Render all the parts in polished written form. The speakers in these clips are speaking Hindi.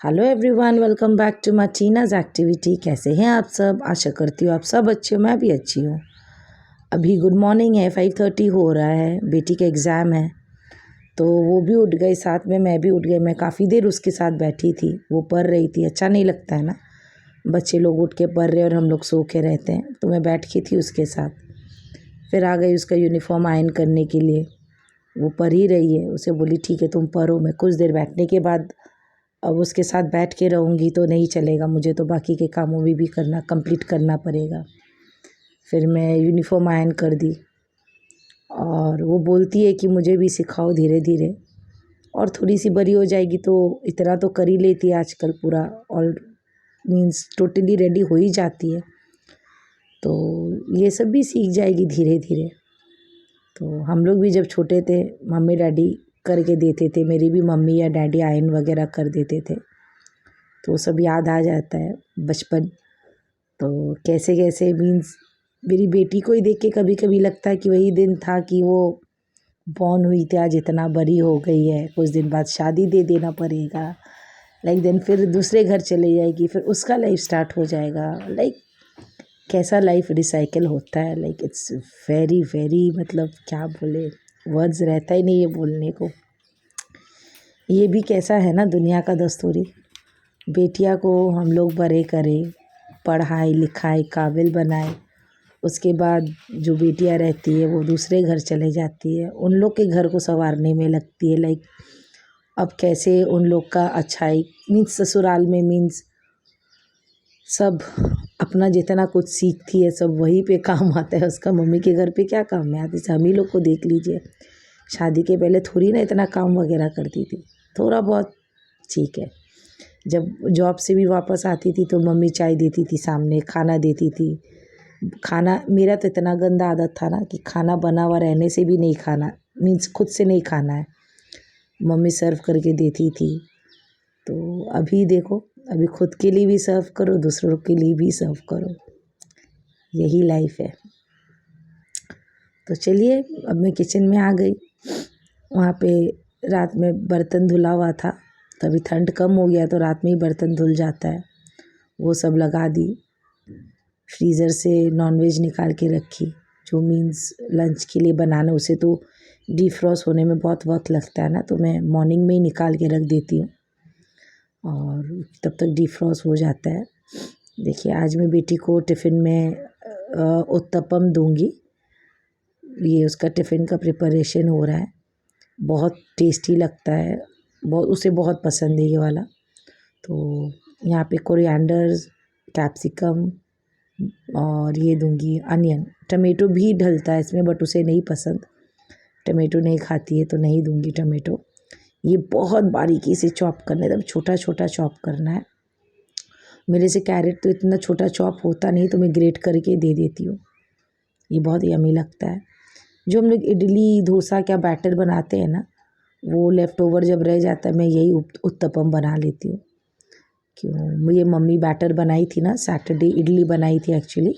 Hello everyone, welcome back to my Tina's activity. कैसे हैं आप सब? आशा करती हूँ आप सब अच्छे हो, मैं भी अच्छी हूँ। अभी गुड मॉर्निंग है, 5:30 हो रहा है। बेटी का एग्ज़ाम है तो वो भी उठ गई, साथ में मैं भी उठ गई। मैं काफ़ी देर उसके साथ बैठी थी, वो पढ़ रही थी। अच्छा नहीं लगता है ना, बच्चे लोग उठ के पढ़ रहे और हम लोग सो के रहते हैं। तो मैं बैठ की थी उसके साथ। फिर आ गई उसका यूनिफॉर्म आयरन करने के लिए। वो पढ़ ही रही है, उसे बोली ठीक है तुम पढ़ो। मैं कुछ देर बैठने के बाद अब उसके साथ बैठ के रहूँगी तो नहीं चलेगा, मुझे तो बाकी के कामों भी करना कंप्लीट करना पड़ेगा। फिर मैं यूनिफॉर्म आयरन कर दी और वो बोलती है कि मुझे भी सिखाओ धीरे धीरे। और थोड़ी सी बड़ी हो जाएगी तो इतना तो कर ही लेती है आजकल, पूरा और मीन्स टोटली रेडी हो ही जाती है। तो ये सब भी सीख जाएगी धीरे धीरे। तो हम लोग भी जब छोटे थे मम्मी डैडी करके देते थे, मेरी भी मम्मी या डैडी आयरन वगैरह कर देते थे, तो सब याद आ जाता है बचपन। तो कैसे कैसे मीन्स मेरी बेटी को ही देख के कभी कभी लगता है कि वही दिन था कि वो बॉर्न हुई थी, आज इतना बड़ी हो गई है। कुछ दिन बाद शादी दे देना पड़ेगा, लाइक देन फिर दूसरे घर चले जाएगी, फिर उसका लाइफ स्टार्ट हो जाएगा। लाइक कैसा लाइफ रिसाइकिल होता है, लाइक इट्स वेरी वेरी, मतलब क्या बोले, वर्ड्स रहता ही नहीं है बोलने को। ये भी कैसा है ना दुनिया का दस्तूरी। बेटियां को हम लोग बड़े करें, पढ़ाई लिखाई काबिल बनाए, उसके बाद जो बेटियां रहती है वो दूसरे घर चले जाती है, उन लोग के घर को संवारने में लगती है। लाइक अब कैसे उन लोग का अच्छाई मीन्स ससुराल में मीन्स सब अपना जितना कुछ सीखती है सब वहीं पे काम आता है उसका। मम्मी के घर पे क्या काम में आती है? हम ही लोग को देख लीजिए, शादी के पहले थोड़ी ना इतना काम वगैरह करती थी, थोड़ा बहुत ठीक है। जब जॉब से भी वापस आती थी तो मम्मी चाय देती थी, सामने खाना देती थी। खाना मेरा तो इतना गंदा आदत था ना कि खाना बना हुआ रहने से भी नहीं खाना, मीन्स खुद से नहीं खाना है, मम्मी सर्व करके देती थी। तो अभी देखो, अभी खुद के लिए भी सर्व करो, दूसरों के लिए भी सर्व करो, यही लाइफ है। तो चलिए अब मैं किचन में आ गई। वहाँ पे रात में बर्तन धुला हुआ था, तो अभी ठंड कम हो गया तो रात में ही बर्तन धुल जाता है, वो सब लगा दी। फ्रीज़र से नॉनवेज निकाल के रखी, जो मीन्स लंच के लिए बनाना, उसे तो डिफ्रॉस्ट होने में बहुत वक्त लगता है ना, तो मैं मॉर्निंग में ही निकाल के रख देती हूँ और तब तक डिफ्रॉस्ट हो जाता है। देखिए आज मैं बेटी को टिफ़िन में उत्तपम दूंगी। ये उसका टिफ़िन का प्रिपरेशन हो रहा है, बहुत टेस्टी लगता है, बहुत उसे बहुत पसंद है ये वाला। तो यहाँ पे कोरिएंडर, कैप्सिकम और ये दूंगी अनियन। टमेटो भी डलता है इसमें बट उसे नहीं पसंद, टमेटो नहीं खाती है तो नहीं दूंगी टमेटो। ये बहुत बारीकी से चॉप करना है, एकदम छोटा छोटा चॉप करना है। मेरे से कैरेट तो इतना छोटा चॉप होता नहीं तो मैं ग्रेट करके दे देती हूँ, ये बहुत यम्मी लगता है। जो हम लोग इडली डोसा क्या बैटर बनाते हैं ना, वो लेफ़्ट ओवर जब रह जाता है मैं यही उत्तपम बना लेती हूँ। क्यों, ये मम्मी बैटर बनाई थी ना, सैटरडे इडली बनाई थी एक्चुअली,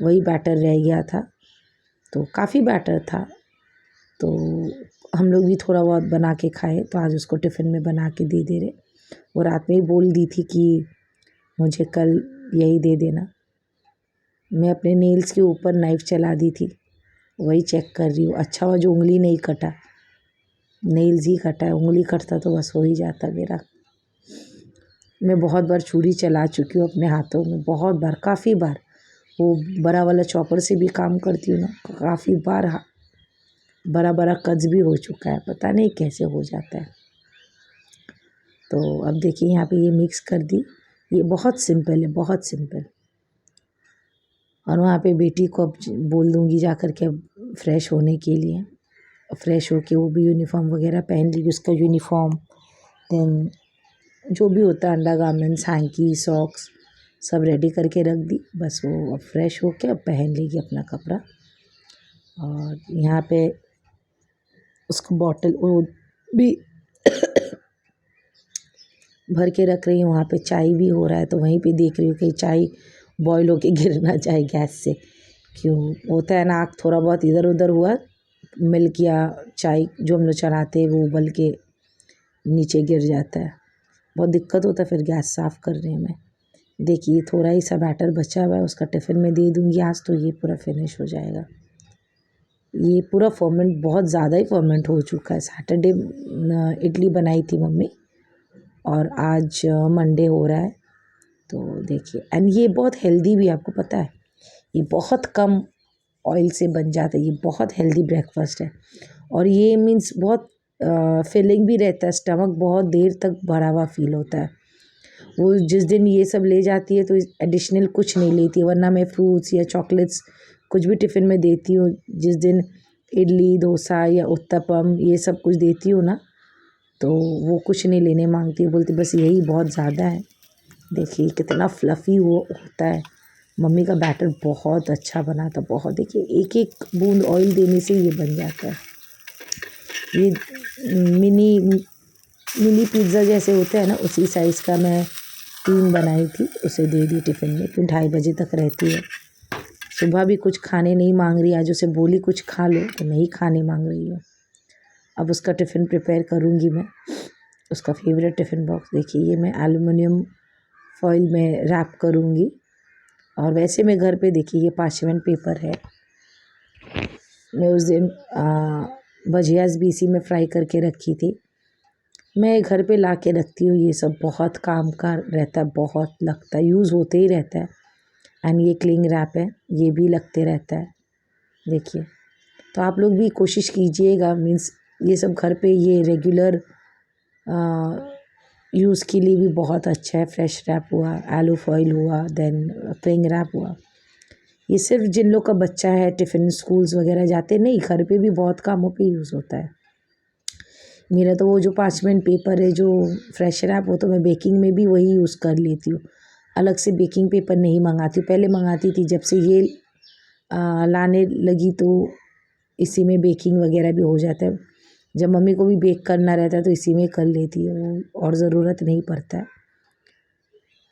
वही बैटर रह गया था, तो काफ़ी बैटर था, तो हम लोग भी थोड़ा बहुत बना के खाए, तो आज उसको टिफ़िन में बना के दे रहे। वो रात में ही बोल दी थी कि मुझे कल यही दे देना। मैं अपने नेल्स के ऊपर नाइफ़ चला दी थी, वही चेक कर रही हूँ। अच्छा हुआ जो उंगली नहीं कटा, नेल्स ही कटा है, उंगली कटता तो बस हो ही जाता मेरा। मैं बहुत बार छुरी चला चुकी हूँ अपने हाथों में, बहुत बार, काफ़ी बार। वो बड़ा वाला चॉपर से भी काम करती हूँ ना, काफ़ी बार बड़ा बड़ा कट्स भी हो चुका है, पता नहीं कैसे हो जाता है। तो अब देखिए यहाँ पे ये मिक्स कर दी, ये बहुत सिंपल है, बहुत सिंपल। और वहाँ पे बेटी को अब बोल दूँगी जा कर के अब फ्रेश होने के लिए। फ्रेश होके वो भी यूनिफॉर्म वगैरह पहन लेगी, उसका यूनिफॉर्म, देन जो भी होता है अंडरगारमेंट्स, हैंकी, सॉक्स सब रेडी करके रख दी। बस वो अब फ्रेश होके अब पहन लेगी अपना कपड़ा। और यहाँ पे उसको बॉटल वो भी भर के रख रही हूँ। वहाँ पे चाय भी हो रहा है तो वहीं पे देख रही हूँ कि चाय बॉयल होके गिर ना जाए गैस से। क्यों होता है ना, आग थोड़ा बहुत इधर उधर हुआ, मिल्क या चाय जो हम लोग चढ़ाते हैं वो उबल के नीचे गिर जाता है। बहुत दिक्कत होता है फिर गैस साफ़ करने में। देखिए थोड़ा ही सा बैटर बचा हुआ है, उसका टिफ़िन में दे दूँगी आज, तो ये पूरा फिनिश हो जाएगा। ये पूरा फर्मेंट बहुत ज़्यादा ही फर्मेंट हो चुका है। सैटरडे इडली बनाई थी मम्मी और आज मंडे हो रहा है। तो देखिए, एंड ये बहुत हेल्दी भी है, आपको पता है, ये बहुत कम ऑयल से बन जाता है। ये बहुत हेल्दी ब्रेकफास्ट है और ये मीन्स बहुत फिलिंग भी रहता है। स्टमक बहुत देर तक भरा हुआ फील होता है। वो जिस दिन ये सब ले जाती है तो एडिशनल कुछ नहीं लेती है, वरना मैं फ्रूट्स या चॉकलेट्स कुछ भी टिफ़िन में देती हूँ। जिस दिन इडली डोसा या उत्तपम ये सब कुछ देती हूँ ना, तो वो कुछ नहीं लेने मांगती है, बोलती बस यही बहुत ज़्यादा है। देखिए कितना फ्लफ़ी वो होता है। मम्मी का बैटर बहुत अच्छा बना था, बहुत। देखिए एक एक बूंद ऑयल देने से ये बन जाता है। ये मिनी मिनी पिज़्ज़ा जैसे होते हैं ना, उसी साइज़ का मैं 3 बनाई थी, उसे दे दी टिफ़िन में, फिर 2:30 बजे तक रहती है। सुबह भी कुछ खाने नहीं मांग रही, आज उसे बोली कुछ खा लो तो नहीं खाने मांग रही है। अब उसका टिफ़िन प्रिपेयर करूँगी मैं, उसका फेवरेट टिफ़िन बॉक्स। देखिए ये मैं एल्युमिनियम फॉइल में रैप करूँगी और वैसे मैं घर पे देखिए ये पार्चमेंट पेपर है, मैं उस दिन भजियास भी इसी में फ्राई करके रखी थी। मैं घर पे ला के रखती हूँ, ये सब बहुत काम का रहता है, बहुत लगता है, यूज़ होते ही रहता है। एंड ये क्लिंग रैप है, ये भी लगते रहता है। देखिए, तो आप लोग भी कोशिश कीजिएगा, मीन्स ये सब घर पे ये रेगुलर यूज़ के लिए भी बहुत अच्छा है। फ्रेश रैप हुआ, आलू फॉइल हुआ, देन क्लिंग रैप हुआ। ये सिर्फ जिन लोग का बच्चा है टिफ़िन स्कूल्स वगैरह जाते, नहीं, घर पे भी बहुत कामों पे यूज़ होता है। मेरा तो वो जो पार्चमेंट पेपर है जो फ्रेश रैप, वो तो मैं बेकिंग में भी वही यूज़ कर लेती हूँ। अलग से बेकिंग पेपर नहीं मंगाती हूँ, पहले मंगाती थी, जब से ये लाने लगी तो इसी में बेकिंग वगैरह भी हो जाता है। जब मम्मी को भी बेक करना रहता है तो इसी में कर लेती है वो, और ज़रूरत नहीं पड़ता है।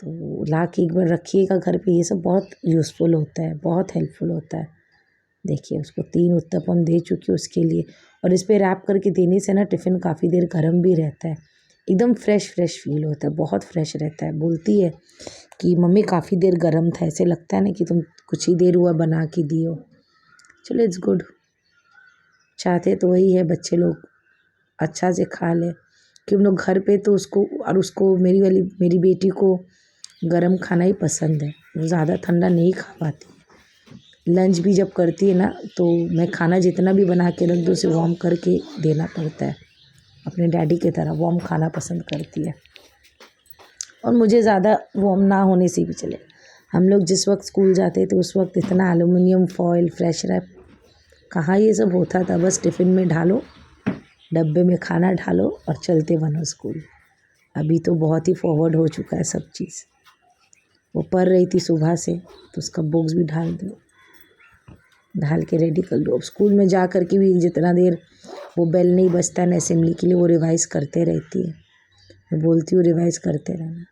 तो ला के एक बार रखिएगा घर पे, ये सब बहुत यूज़फुल होता है, बहुत हेल्पफुल होता है। देखिए उसको 3 उत्तपम दे चुकी हूँ उसके लिए, और इस पे रैप करके देने से ना टिफ़िन काफ़ी देर गर्म भी रहता है, एकदम फ्रेश फील होता है, बहुत फ्रेश रहता है। बोलती है कि मम्मी काफ़ी देर गर्म था, ऐसे लगता है ना कि तुम कुछ ही देर हुआ बना के दी हो। चलो इट्स गुड, चाहते तो वही है बच्चे लोग अच्छा से खा लें, कि हम लोग घर पे तो उसको मेरी बेटी को गरम खाना ही पसंद है, वो ज़्यादा ठंडा नहीं खा पाती। लंच भी जब करती है ना, तो मैं खाना जितना भी बना के रख दूँ उसे वार्म करके देना पड़ता है। अपने डैडी की तरह वार्म खाना पसंद करती है, और मुझे ज़्यादा वार्म ना होने से भी चले। हम लोग जिस वक्त स्कूल जाते थे उस वक्त इतना एल्युमिनियम फॉइल, फ्रेश रैप कहाँ ये सब होता था। बस टिफ़िन में ढालो, डब्बे में खाना ढालो और चलते बनो स्कूल। अभी तो बहुत ही फॉरवर्ड हो चुका है सब चीज़। वो पढ़ रही थी सुबह से, तो उसका बुक्स भी ढाल के रेडी कर लो। अब स्कूल में जा कर के भी जितना देर वो बेल नहीं बजता है ना असेंबली के लिए, वो रिवाइज़ करते रहती है। मैं बोलती हूँ रिवाइज़ करते रहना।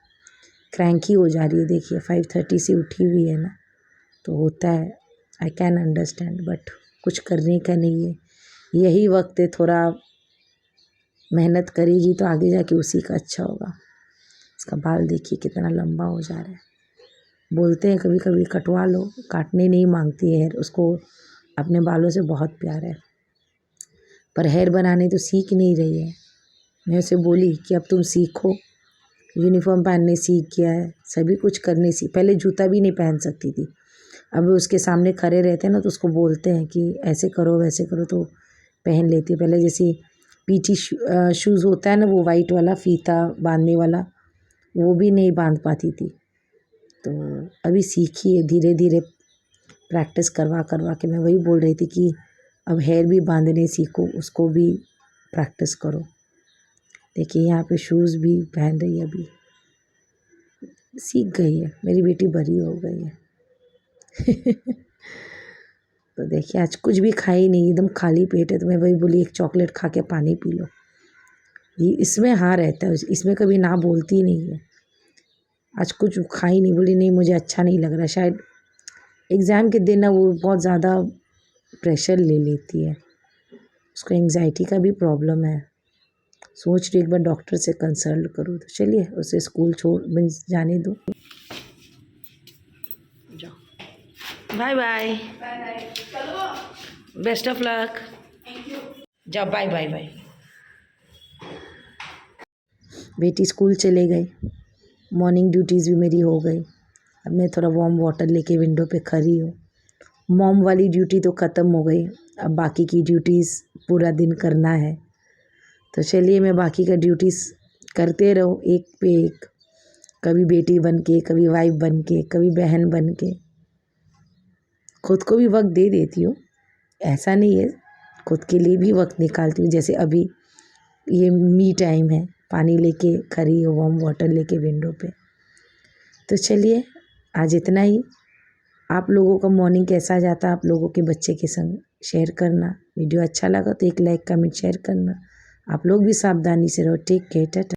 क्रैंकी हो जा रही है, देखिए 5:30 से उठी हुई है ना, तो होता है, आई कैन अंडरस्टैंड, बट कुछ करने का नहीं है। यही वक्त है, थोड़ा मेहनत करेगी तो आगे जाके उसी का अच्छा होगा। इसका बाल देखिए कितना लंबा हो जा रहा है। बोलते हैं कभी कभी कटवा लो, काटने नहीं मांगती है, उसको अपने बालों से बहुत प्यार है, पर हेयर बनाने तो सीख नहीं रही है। मैं उसे बोली कि अब तुम सीखो, यूनिफॉर्म पहनने सीख गया है, सभी कुछ करने सीख, पहले जूता भी नहीं पहन सकती थी। अब उसके सामने खड़े रहते हैं ना तो उसको बोलते हैं कि ऐसे करो वैसे करो, तो पहन लेती है। पहले जैसे पीटी शूज़ होता है ना, वो वाइट वाला फीता बांधने वाला, वो भी नहीं बांध पाती थी। तो अभी सीखी है धीरे धीरे, प्रैक्टिस करवा करवा के। मैं वही बोल रही थी कि अब हेयर भी बांधने सीखो, उसको भी प्रैक्टिस करो। देखिए यहाँ पे शूज़ भी पहन रही है, अभी सीख गई है, मेरी बेटी बड़ी हो गई है। तो देखिए आज कुछ भी खाई नहीं, एकदम खाली पेट है, तो मैं वही बोली एक चॉकलेट खा के पानी पी लो। ये इसमें हाँ रहता है, इसमें कभी ना बोलती नहीं है। आज कुछ खाई नहीं, बोली नहीं मुझे अच्छा नहीं लग रहा, शायद एग्ज़ाम के दिन ना वो बहुत ज़्यादा प्रेशर ले लेती है, उसको एंग्जाइटी का भी प्रॉब्लम है। सोच रही एक बार डॉक्टर से कंसल्ट करूँ। तो चलिए उसे स्कूल छोड़ मीन्स जाने दूँ। जाओ, bye bye, best of luck, जाओ, बाय बाय बाय। बेटी स्कूल चले गई, मॉर्निंग ड्यूटीज़ भी मेरी हो गई। अब मैं थोड़ा वार्म वाटर लेके विंडो पे खड़ी हूँ। मॉम वाली ड्यूटी तो ख़त्म हो गई, अब बाकी की ड्यूटीज़ पूरा दिन करना है। तो चलिए मैं बाकी का ड्यूटीज़ करते रहूँ एक पे एक, कभी बेटी बन के, कभी वाइफ बन के, कभी बहन बन के। खुद को भी वक्त दे देती हूँ, ऐसा नहीं है, खुद के लिए भी वक्त निकालती हूँ। जैसे अभी ये मी टाइम है, पानी लेके खड़ी हूँ वार्म वाटर लेके विंडो पे। तो चलिए आज इतना ही। आप लोगों का मॉर्निंग कैसा जाता है आप लोगों के बच्चे के संग शेयर करना। वीडियो अच्छा लगा तो एक लाइक कमेंट शेयर करना। आप लोग भी सावधानी से रहो। Take care, Tata.